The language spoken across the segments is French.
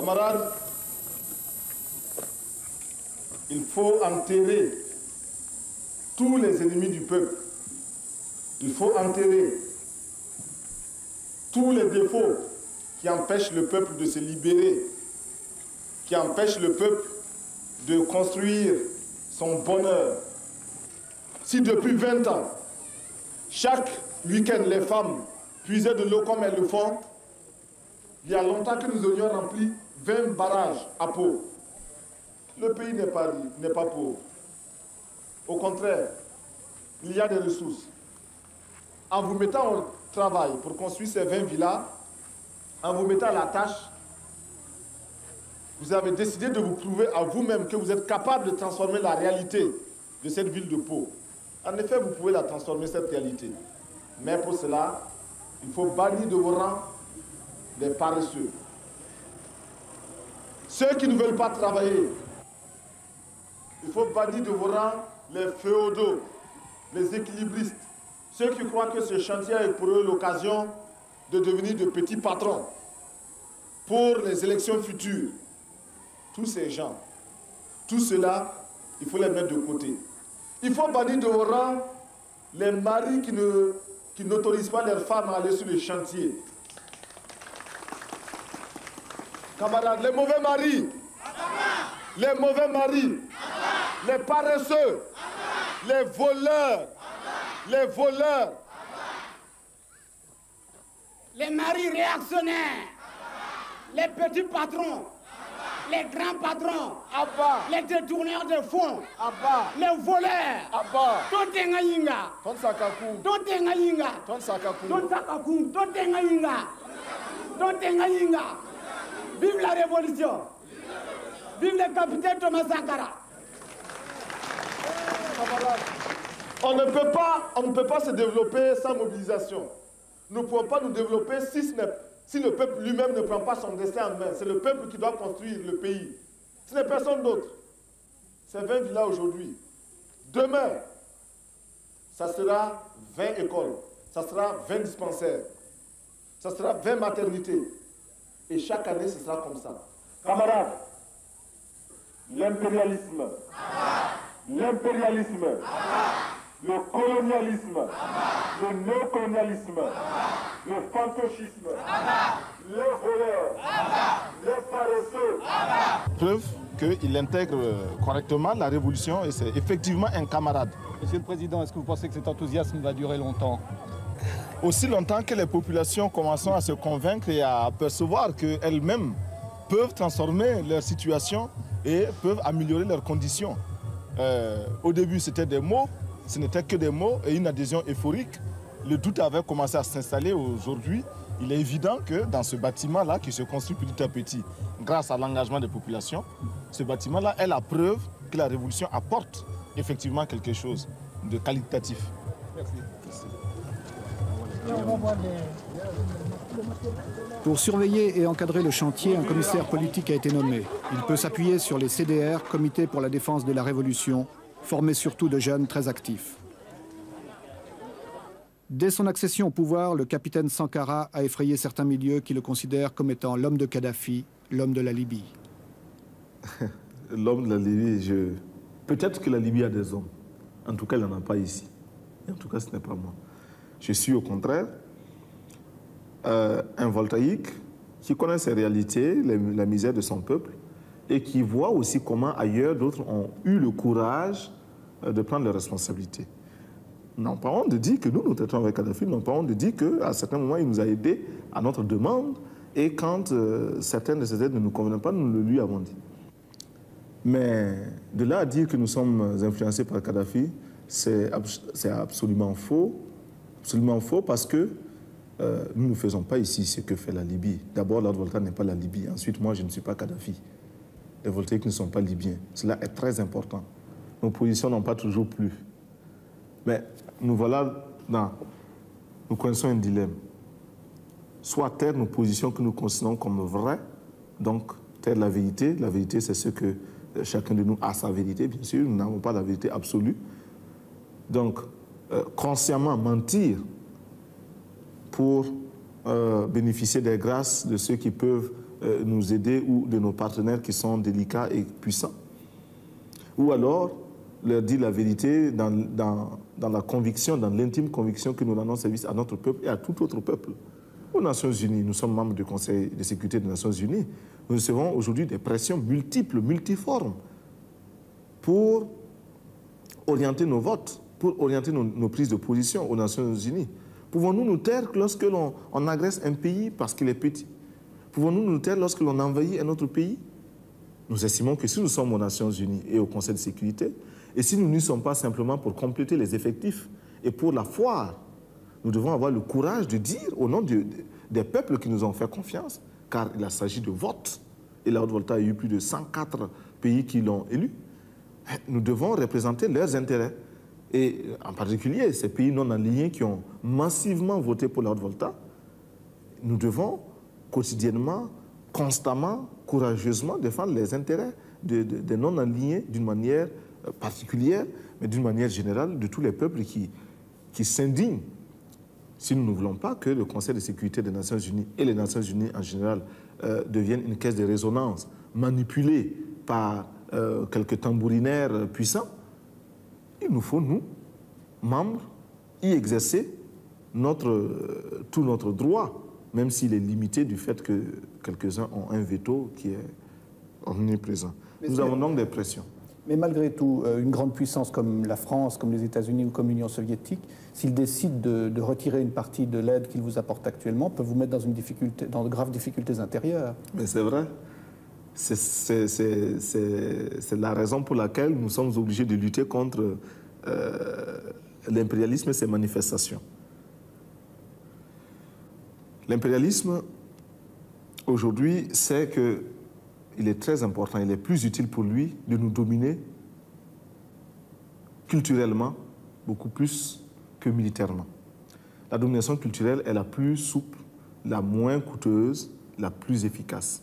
Camarades, il faut enterrer tous les ennemis du peuple. Il faut enterrer tous les défauts qui empêchent le peuple de se libérer, qui empêchent le peuple de construire son bonheur. Si depuis 20 ans, chaque week-end, les femmes puisaient de l'eau comme elles le font, il y a longtemps que nous aurions rempli 20 barrages à Pau. Le pays n'est pas pauvre. Au contraire, il y a des ressources. En vous mettant au travail pour construire ces 20 villas, en vous mettant à la tâche, vous avez décidé de vous prouver à vous-même que vous êtes capable de transformer la réalité de cette ville de Pau. En effet, vous pouvez la transformer, cette réalité. Mais pour cela, il faut bannir de vos rangs les paresseux. Ceux qui ne veulent pas travailler. Il faut bannir de vos rangs les féodaux, les équilibristes. Ceux qui croient que ce chantier est pour eux l'occasion de devenir de petits patrons pour les élections futures. Tous ces gens, tout cela, il faut les mettre de côté. Il faut bannir de vos rangs les maris qui n'autorisent pas leurs femmes à aller sur les chantiers. Camarades, les mauvais maris, les mauvais maris, les paresseux, les voleurs, les maris réactionnaires, les petits patrons, les grands patrons, les détourneurs de fonds, les voleurs, vive la révolution, vive le capitaine Thomas Sankara. On ne peut pas se développer sans mobilisation. Nous ne pouvons pas nous développer si le peuple lui-même ne prend pas son destin en main. C'est le peuple qui doit construire le pays. Ce n'est personne d'autre. C'est 20 villas aujourd'hui. Demain, ça sera 20 écoles. Ça sera 20 dispensaires. Ça sera 20 maternités. Et chaque année, ce sera comme ça. Camarades, l'impérialisme, le colonialisme, le néocolonialisme, le fantocisme, les voleurs, les paresseux. Preuve qu'il intègre correctement la révolution et c'est effectivement un camarade. Monsieur le Président, est-ce que vous pensez que cet enthousiasme va durer longtemps? Aussi longtemps que les populations commenceront à se convaincre et à percevoir qu'elles-mêmes peuvent transformer leur situation et peuvent améliorer leurs conditions. Au début, c'était des mots, ce n'était que des mots et une adhésion euphorique. Le doute avait commencé à s'installer. Aujourd'hui, il est évident que dans ce bâtiment-là, qui se construit petit à petit, grâce à l'engagement des populations, ce bâtiment-là est la preuve que la révolution apporte effectivement quelque chose de qualitatif. Merci. Pour surveiller et encadrer le chantier, un commissaire politique a été nommé. Il peut s'appuyer sur les CDR, Comité pour la défense de la Révolution, formés surtout de jeunes très actifs. Dès son accession au pouvoir, le capitaine Sankara a effrayé certains milieux qui le considèrent comme étant l'homme de Kadhafi, l'homme de la Libye. L'homme de la Libye, peut-être que la Libye a des hommes. En tout cas, il n'en a pas ici. Et en tout cas, ce n'est pas moi. Je suis au contraire un voltaïque qui connaît ses réalités, la misère de son peuple et qui voit aussi comment ailleurs d'autres ont eu le courage de prendre leurs responsabilités. N'ont pas honte de dire que nous traitons avec Kadhafi, n'ont pas honte de dire qu'à certains moments, il nous a aidés à notre demande et quand certaines de ces aides ne nous convenaient pas, nous le lui avons dit. Mais de là à dire que nous sommes influencés par Kadhafi, c'est absolument faux. Absolument faux parce que nous ne faisons pas ici ce que fait la Libye. D'abord, Lord Volta n'est pas la Libye. Ensuite, moi, je ne suis pas Kadhafi. Les voltaïques ne sont pas libyens. Cela est très important. Nos positions n'ont pas toujours plu. Mais nous voilà nous connaissons un dilemme. Soit taire nos positions que nous considérons comme vraies, donc taire la vérité. La vérité, c'est ce que chacun de nous a sa vérité, bien sûr. Nous n'avons pas la vérité absolue. Donc, consciemment mentir pour bénéficier des grâces de ceux qui peuvent nous aider ou de nos partenaires qui sont délicats et puissants. Ou alors leur dire la vérité dans la conviction, dans l'intime conviction que nous rendons service à notre peuple et à tout autre peuple. Aux Nations Unies, nous sommes membres du Conseil de sécurité des Nations Unies, nous recevons aujourd'hui des pressions multiples, multiformes pour orienter nos votes, pour orienter nos prises de position aux Nations Unies. Pouvons-nous nous taire lorsque l'on agresse un pays parce qu'il est petit? Pouvons-nous nous taire lorsque l'on envahit un autre pays? Nous estimons que si nous sommes aux Nations Unies et au Conseil de sécurité, et si nous n'y sommes pas simplement pour compléter les effectifs et pour la foire, nous devons avoir le courage de dire au nom des peuples qui nous ont fait confiance, car il s'agit de vote, et la Haute-Volta a eu plus de 104 pays qui l'ont élu, nous devons représenter leurs intérêts. Et en particulier, ces pays non alignés qui ont massivement voté pour la Haute-Volta, nous devons quotidiennement, constamment, courageusement défendre les intérêts des non alignés d'une manière particulière, mais d'une manière générale, de tous les peuples qui s'indignent. Si nous ne voulons pas que le Conseil de sécurité des Nations Unies et les Nations Unies en général deviennent une caisse de résonance manipulée par quelques tambourinaires puissants, il nous faut, nous, membres, y exercer tout notre droit, même s'il est limité du fait que quelques-uns ont un veto qui est omniprésent. Nous avons donc des pressions. Mais malgré tout, une grande puissance comme la France, comme les États-Unis ou comme l'Union soviétique, s'ils décident de retirer une partie de l'aide qu'ils vous apportent actuellement, peuvent vous mettre dans de graves difficultés intérieures. Mais c'est vrai. C'est la raison pour laquelle nous sommes obligés de lutter contre l'impérialisme et ses manifestations. L'impérialisme, aujourd'hui, sait qu'il est très important, il est plus utile pour lui de nous dominer culturellement, beaucoup plus que militairement. La domination culturelle est la plus souple, la moins coûteuse, la plus efficace.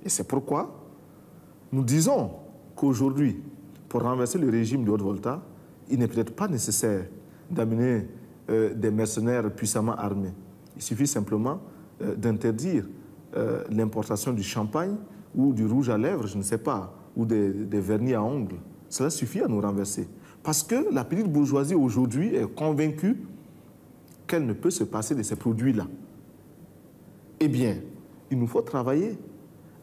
Et c'est pourquoi nous disons qu'aujourd'hui, pour renverser le régime de Haute-Volta, il n'est peut-être pas nécessaire d'amener des mercenaires puissamment armés. Il suffit simplement d'interdire l'importation du champagne ou du rouge à lèvres, je ne sais pas, ou des vernis à ongles. Cela suffit à nous renverser. Parce que la petite bourgeoisie aujourd'hui est convaincue qu'elle ne peut se passer de ces produits-là. Eh bien, il nous faut travailler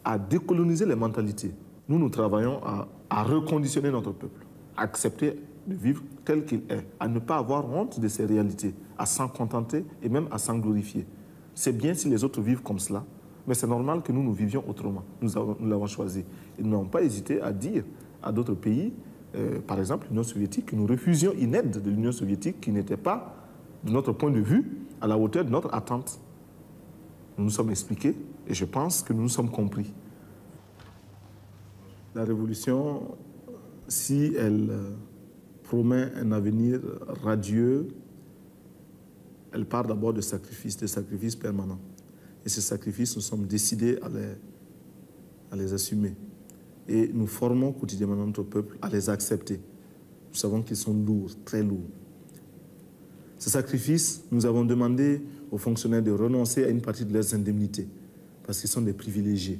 à décoloniser les mentalités. Nous travaillons à reconditionner notre peuple, à accepter de vivre tel qu'il est, à ne pas avoir honte de ces réalités, à s'en contenter et même à s'en glorifier. C'est bien si les autres vivent comme cela, mais c'est normal que nous vivions autrement. Nous l'avons choisi. Ils n'ont pas hésité à dire à d'autres pays, par exemple l'Union soviétique, que nous refusions une aide de l'Union soviétique qui n'était pas, de notre point de vue, à la hauteur de notre attente. Nous nous sommes expliqués et je pense que nous nous sommes compris. La révolution, si elle promet un avenir radieux, elle part d'abord de sacrifices permanents. Et ces sacrifices, nous sommes décidés à les assumer. Et nous formons quotidiennement notre peuple à les accepter. Nous savons qu'ils sont lourds, très lourds. Ces sacrifices, nous avons demandé aux fonctionnaires de renoncer à une partie de leurs indemnités, parce qu'ils sont des privilégiés.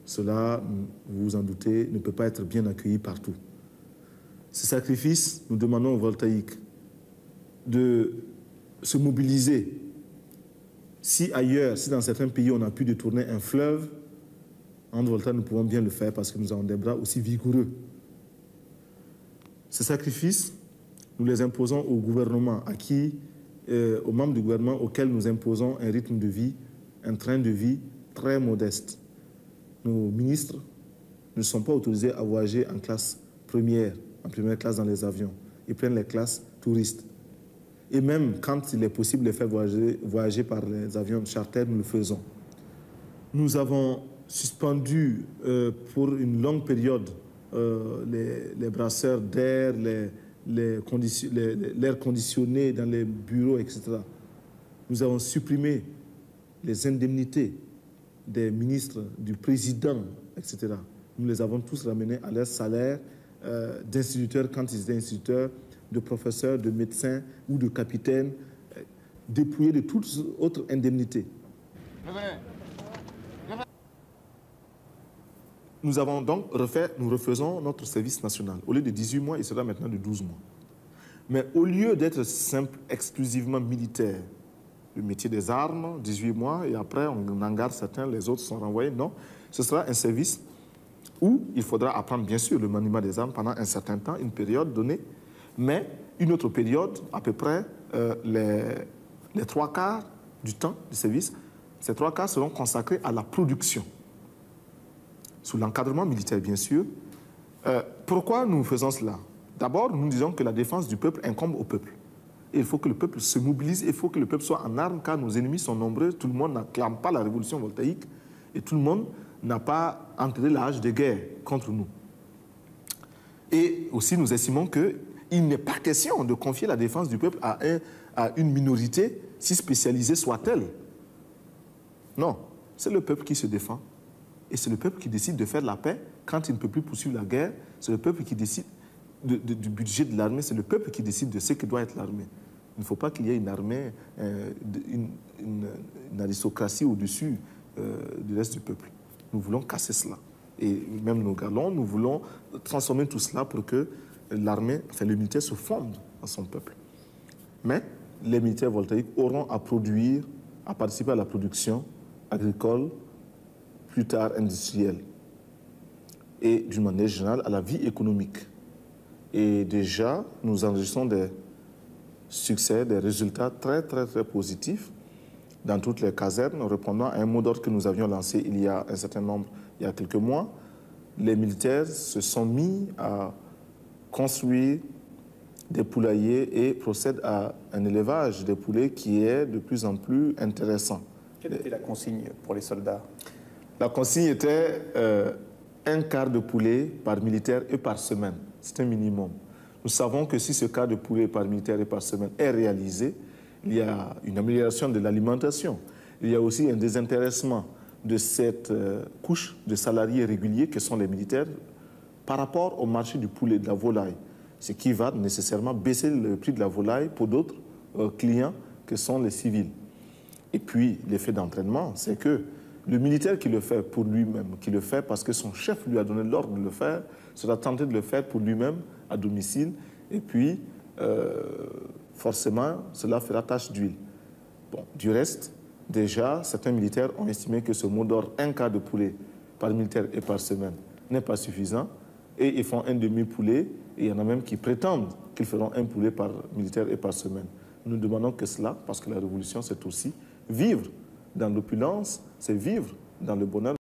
Cela, vous vous en doutez, ne peut pas être bien accueilli partout. Ces sacrifices, nous demandons aux voltaïques de se mobiliser. Si ailleurs, si dans certains pays, on a pu détourner un fleuve, en Volta, nous pouvons bien le faire parce que nous avons des bras aussi vigoureux. Ces sacrifices, nous les imposons au gouvernement, aux membres du gouvernement auxquels nous imposons un rythme de vie, un train de vie très modeste. Nos ministres ne sont pas autorisés à voyager en classe première, en première classe dans les avions. Ils prennent les classes touristes. Et même quand il est possible de les faire voyager par les avions charter, nous le faisons. Nous avons suspendu pour une longue période les brasseurs d'air, l'air conditionné dans les bureaux, etc. Nous avons supprimé les indemnités des ministres, du président, etc. Nous les avons tous ramenés à leur salaire d'instituteurs quand ils étaient instituteurs, de professeurs, de médecins ou de capitaines, dépouillés de toute autre indemnité. nous avons donc nous refaisons notre service national. Au lieu de 18 mois, il sera maintenant de 12 mois. Mais au lieu d'être simple, exclusivement militaire, le métier des armes, 18 mois, et après on en garde certains, les autres sont renvoyés, non. Ce sera un service où il faudra apprendre bien sûr le maniement des armes pendant un certain temps, une période donnée, mais une autre période, à peu près les 3/4 du temps du service, ces 3/4 seront consacrés à la production, sous l'encadrement militaire bien sûr. Pourquoi nous faisons cela? D'abord, nous disons que la défense du peuple incombe au peuple. Et il faut que le peuple se mobilise, il faut que le peuple soit en armes, car nos ennemis sont nombreux, tout le monde n'acclame pas la révolution voltaïque, et tout le monde n'a pas entré la hache de guerre contre nous. Et aussi, nous estimons qu'il n'est pas question de confier la défense du peuple à une minorité, si spécialisée soit-elle. Non, c'est le peuple qui se défend. Et c'est le peuple qui décide de faire la paix quand il ne peut plus poursuivre la guerre. C'est le peuple qui décide du budget de l'armée. C'est le peuple qui décide de ce que doit être l'armée. Il ne faut pas qu'il y ait une armée, une aristocratie au-dessus du reste du peuple. Nous voulons casser cela. Et même nos galons, nous voulons transformer tout cela pour que l'armée, enfin le militaire se fonde dans son peuple. Mais les militaires voltaïques auront à produire, à participer à la production agricole, plus tard industrielle, et d'une manière générale à la vie économique. Et déjà, nous enregistrons des succès, des résultats très, très, très positifs dans toutes les casernes, répondant à un mot d'ordre que nous avions lancé il y a un certain nombre, il y a quelques mois. Les militaires se sont mis à construire des poulaillers et procèdent à un élevage des poulets qui est de plus en plus intéressant. Quelle était la consigne pour les soldats? La consigne était un quart de poulet par militaire et par semaine. C'est un minimum. Nous savons que si ce quart de poulet par militaire et par semaine est réalisé, il y a une amélioration de l'alimentation. Il y a aussi un désintéressement de cette couche de salariés réguliers que sont les militaires par rapport au marché du poulet et de la volaille, ce qui va nécessairement baisser le prix de la volaille pour d'autres clients que sont les civils. Et puis, l'effet d'entraînement, c'est que le militaire qui le fait pour lui-même, qui le fait parce que son chef lui a donné l'ordre de le faire, sera tenté de le faire pour lui-même à domicile. Et puis, forcément, cela fera tache d'huile. Bon, du reste, déjà, certains militaires ont estimé que ce mot d'ordre, un quart de poulet par militaire et par semaine, n'est pas suffisant. Et ils font un demi-poulet. Et il y en a même qui prétendent qu'ils feront un poulet par militaire et par semaine. Nous ne demandons que cela, parce que la révolution, c'est aussi vivre dans l'opulence, c'est vivre dans le bonheur.